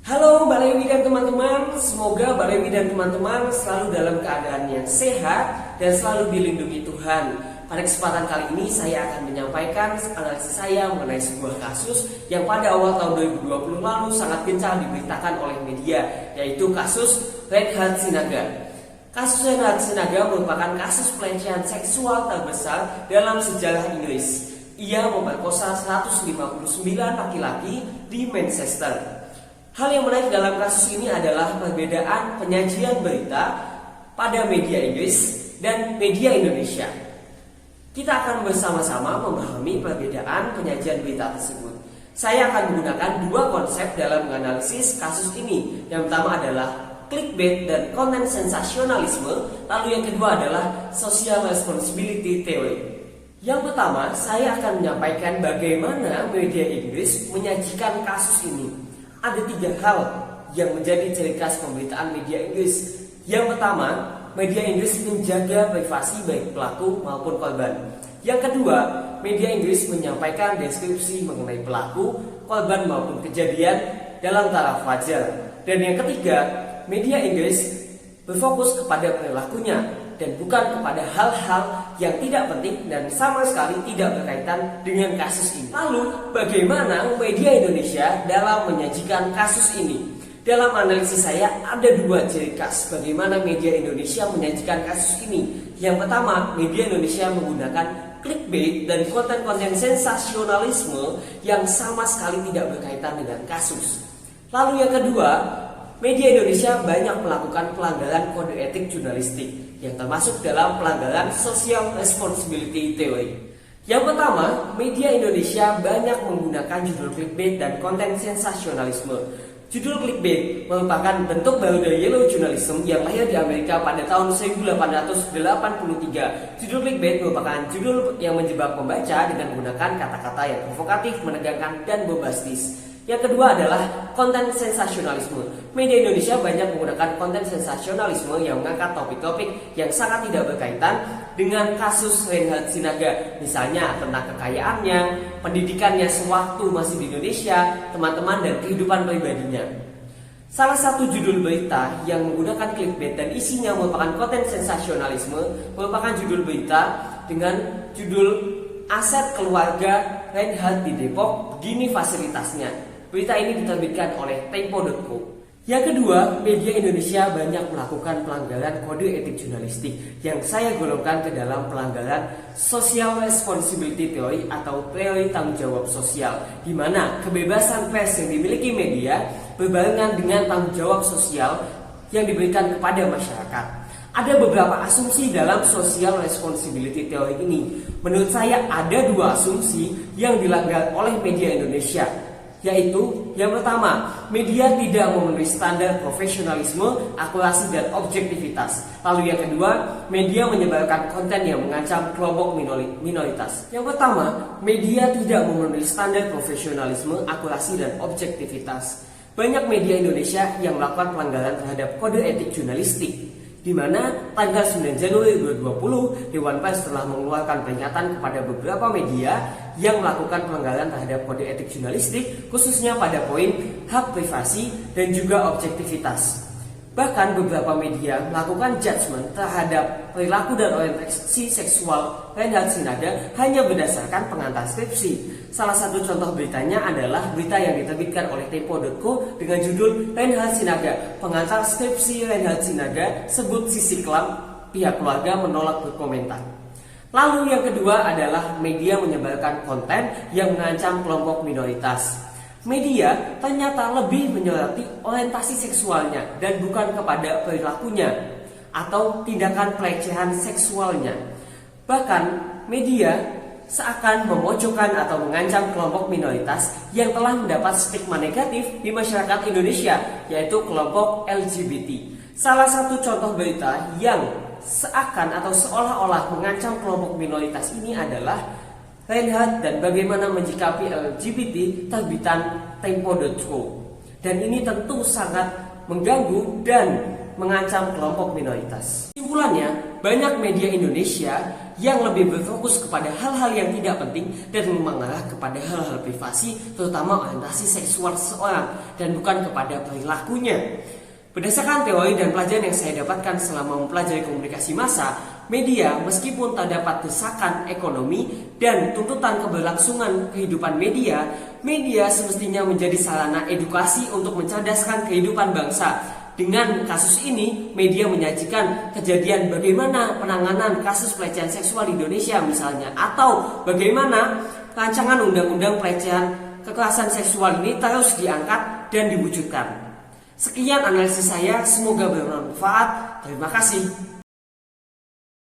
Halo Balewi dan teman-teman, semoga Balewi dan teman-teman selalu dalam keadaan yang sehat dan selalu dilindungi Tuhan. Pada kesempatan kali ini saya akan menyampaikan analisis saya mengenai sebuah kasus yang pada awal tahun 2020 lalu sangat gencar diberitakan oleh media, yaitu kasus Reinhard Sinaga. Kasus Reinhard Sinaga merupakan kasus pelecehan seksual terbesar dalam sejarah Inggris. Ia memperkosa 159 laki-laki di Manchester. Hal yang menarik dalam kasus ini adalah perbedaan penyajian berita pada media Inggris dan media Indonesia. Kita akan bersama-sama memahami perbedaan penyajian berita tersebut. Saya akan menggunakan dua konsep dalam menganalisis kasus ini. Yang pertama adalah clickbait dan konten sensasionalisme, lalu yang kedua adalah social responsibility theory. Yang pertama, saya akan menyampaikan bagaimana media Inggris menyajikan kasus ini. Ada tiga hal yang menjadi ciri khas pemberitaan media Inggris. Yang pertama, media Inggris menjaga privasi baik pelaku maupun korban. Yang kedua, media Inggris menyampaikan deskripsi mengenai pelaku, korban maupun kejadian dalam taraf wajar. Dan yang ketiga, media Inggris berfokus kepada perilakunya dan bukan kepada hal-hal yang tidak penting dan sama sekali tidak berkaitan dengan kasus ini. Lalu, bagaimana media Indonesia dalam menyajikan kasus ini? Dalam analisis saya ada dua ciri khas bagaimana media Indonesia menyajikan kasus ini. Yang pertama, media Indonesia menggunakan clickbait dan konten-konten sensasionalisme yang sama sekali tidak berkaitan dengan kasus. Lalu yang kedua, media Indonesia banyak melakukan pelanggaran kode etik jurnalistik yang termasuk dalam pelanggaran social responsibility theory. Yang pertama, media Indonesia banyak menggunakan judul clickbait dan konten sensasionalisme. Judul clickbait merupakan bentuk baru dari yellow journalism yang lahir di Amerika pada tahun 1883. Judul clickbait merupakan judul yang menjebak pembaca dengan menggunakan kata-kata yang provokatif, menegangkan, dan bombastis. Yang kedua adalah konten sensasionalisme. Media Indonesia banyak menggunakan konten sensasionalisme yang mengangkat topik-topik yang sangat tidak berkaitan dengan kasus Reinhard Sinaga. Misalnya tentang kekayaannya, pendidikannya sewaktu masih di Indonesia, teman-teman dan kehidupan pribadinya. Salah satu judul berita yang menggunakan clickbait dan isinya merupakan konten sensasionalisme merupakan judul berita dengan judul Aset Keluarga Reinhard di Depok, begini fasilitasnya. Berita ini diterbitkan oleh Tempo.co. Yang kedua, media Indonesia banyak melakukan pelanggaran kode etik jurnalistik yang saya golongkan ke dalam pelanggaran social responsibility theory atau teori tanggung jawab sosial, di mana kebebasan pers yang dimiliki media berbarengan dengan tanggung jawab sosial yang diberikan kepada masyarakat. Ada beberapa asumsi dalam social responsibility theory ini. Menurut saya ada dua asumsi yang dilanggar oleh media Indonesia, yaitu yang pertama, media tidak memenuhi standar profesionalisme, akurasi, dan objektivitas. Lalu yang kedua, media menyebarkan konten yang mengancam kelompok minoritas. Yang pertama, media tidak memenuhi standar profesionalisme, akurasi, dan objektivitas. Banyak media Indonesia yang melakukan pelanggaran terhadap kode etik jurnalistik, di mana tanggal 9 Januari 2020 Dewan Pers telah mengeluarkan peringatan kepada beberapa media yang melakukan pelanggaran terhadap kode etik jurnalistik, khususnya pada poin hak privasi dan juga objektivitas. Bahkan beberapa media melakukan judgement terhadap perilaku dan orientasi seksual Reinhard Sinaga hanya berdasarkan pengantar skripsi. Salah satu contoh beritanya adalah berita yang diterbitkan oleh Tempo.co dengan judul Reinhard Sinaga, pengantar skripsi Reinhard Sinaga sebut sisi kelam, pihak keluarga menolak berkomentar. Lalu yang kedua adalah media menyebarkan konten yang mengancam kelompok minoritas. Media ternyata lebih menyoroti orientasi seksualnya dan bukan kepada perilakunya atau tindakan pelecehan seksualnya. Bahkan media seakan memojokkan atau mengancam kelompok minoritas yang telah mendapat stigma negatif di masyarakat Indonesia, yaitu kelompok LGBT. Salah satu contoh berita yang seakan atau seolah-olah mengancam kelompok minoritas ini adalah Reinhard dan bagaimana menyikapi LGBT terbitan Tempo.co. Dan ini tentu sangat mengganggu dan mengancam kelompok minoritas. Kesimpulannya, banyak media Indonesia yang lebih berfokus kepada hal-hal yang tidak penting dan mengarah kepada hal-hal privasi, terutama orientasi seksual seseorang, dan bukan kepada perilakunya. Berdasarkan teori dan pelajaran yang saya dapatkan selama mempelajari komunikasi massa, media meskipun terdapat desakan ekonomi dan tuntutan keberlangsungan kehidupan media, media semestinya menjadi sarana edukasi untuk mencerdaskan kehidupan bangsa. Dengan kasus ini, media menyajikan kejadian bagaimana penanganan kasus pelecehan seksual di Indonesia misalnya, atau bagaimana rancangan undang-undang pelecehan kekerasan seksual ini terus diangkat dan diwujudkan. Sekian analisis saya, semoga bermanfaat. Terima kasih.